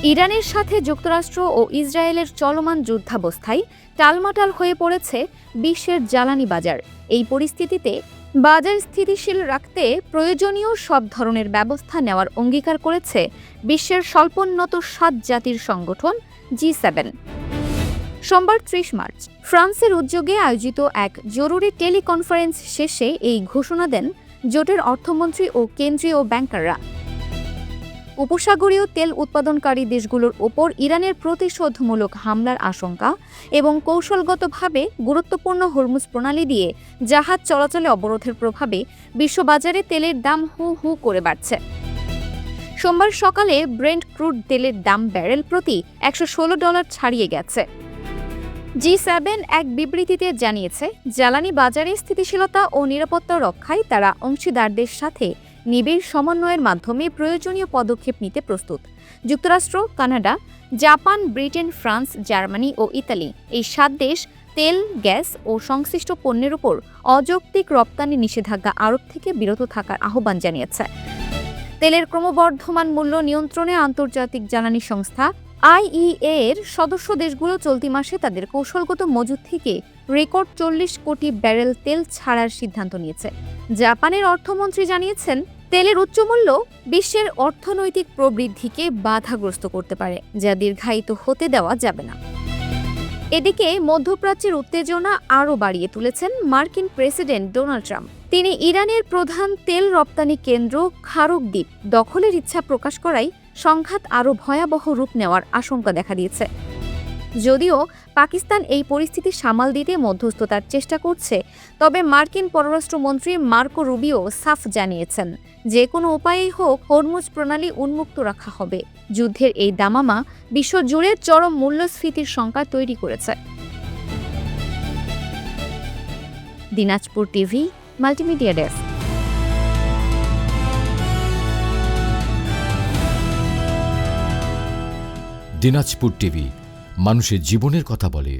ইরানের সাথে যুক্তরাষ্ট্র ও ইসরায়েলের চলমান যুদ্ধাবস্থায় টালমাটাল হয়ে পড়েছে বিশ্বের জ্বালানি বাজার। এই পরিস্থিতিতে বাজার স্থিতিশীল রাখতে প্রয়োজনীয় সব ধরনের ব্যবস্থা নেওয়ার অঙ্গীকার করেছে বিশ্বের স্বল্পোন্নত ৭ জাতির সংগঠন G7। সোমবার ৩০ মার্চ ফ্রান্সের উদ্যোগে আয়োজিত এক জরুরি টেলিকনফারেন্স শেষে এই ঘোষণা দেন জোটের অর্থমন্ত্রী ও কেন্দ্রীয় ব্যাংকাররা। উপসাগরীয় তেল উৎপাদনকারী দেশগুলোর ওপর ইরানের প্রতিশোধমূলক হামলার আশঙ্কা এবং কৌশলগতভাবে গুরুত্বপূর্ণ হরমুজ প্রণালী দিয়ে জাহাজ চলাচলে অবরোধের প্রভাবে বিশ্ববাজারে তেলের দাম হু হু করে বাড়ছে। সোমবার সকালে ব্রেন্ট ক্রুড তেলের দাম ব্যারেল প্রতি $116 ছাড়িয়ে গেছে। G7 এক বিবৃতিতে জানিয়েছে, জ্বালানি বাজারে স্থিতিশীলতা ও নিরাপত্তা রক্ষায় তারা অংশীদারদের সাথে নিবিড় সমন্বয়ের মাধ্যমে প্রয়োজনীয় পদক্ষেপ নিতে প্রস্তুত। যুক্তরাষ্ট্র, Canada, Japan, Britain, France, Germany ও ইতালি এই 7 দেশ তেল, গ্যাস ও সংশ্লিষ্ট পণ্যের উপর অযৌক্তিক রপ্তানি নিষেধাজ্ঞা আরোপ থেকে বিরত থাকার আহ্বান জানিয়েছে। তেলের ক্রমবর্ধমান মূল্য নিয়ন্ত্রণে আন্তর্জাতিক জ্বালানি সংস্থা IEA এর সদস্য দেশগুলো চলতি মাসে তাদের কৌশলগত মজুদ থেকে রেকর্ড 40 কোটি ব্যারেল তেল ছাড়ার সিদ্ধান্ত নিয়েছে। জাপানের অর্থমন্ত্রী জানিয়েছেন, তেলের উচ্চমূল্য বিশ্বের অর্থনৈতিক প্রবৃদ্ধিকে বাধাগ্রস্ত করতে পারে, যা দীর্ঘায়িত হতে দেওয়া যাবে না। এদিকে মধ্যপ্রাচ্যের উত্তেজনা আরও বাড়িয়ে তুলেছেন মার্কিন প্রেসিডেন্ট ডোনাল্ড ট্রাম্প। তিনি ইরানের প্রধান তেল রপ্তানি কেন্দ্র খারুক দ্বীপ দখলের ইচ্ছা প্রকাশ করায় সংঘাত আরও ভয়াবহ রূপ নেওয়ার আশঙ্কা দেখা দিয়েছে। যদিও পাকিস্তান এই পরিস্থিতি সামাল দিতে মধ্যস্থতার চেষ্টা করছে, তবে মার্কিন পররাষ্ট্রমন্ত্রী মার্কো রুবিও সাফ জানিয়েছেন, যে কোনো উপায়েই হোক হরমুজ প্রণালী উন্মুক্ত রাখা হবে। যুদ্ধের এই দামামা বিশ্বজুড়ে চরম মূল্যস্ফীতির শঙ্কা তৈরি করেছে। Dinajpur TV, multimedia desk. Dinajpur TV, মানুষের জীবনের কথা বলে।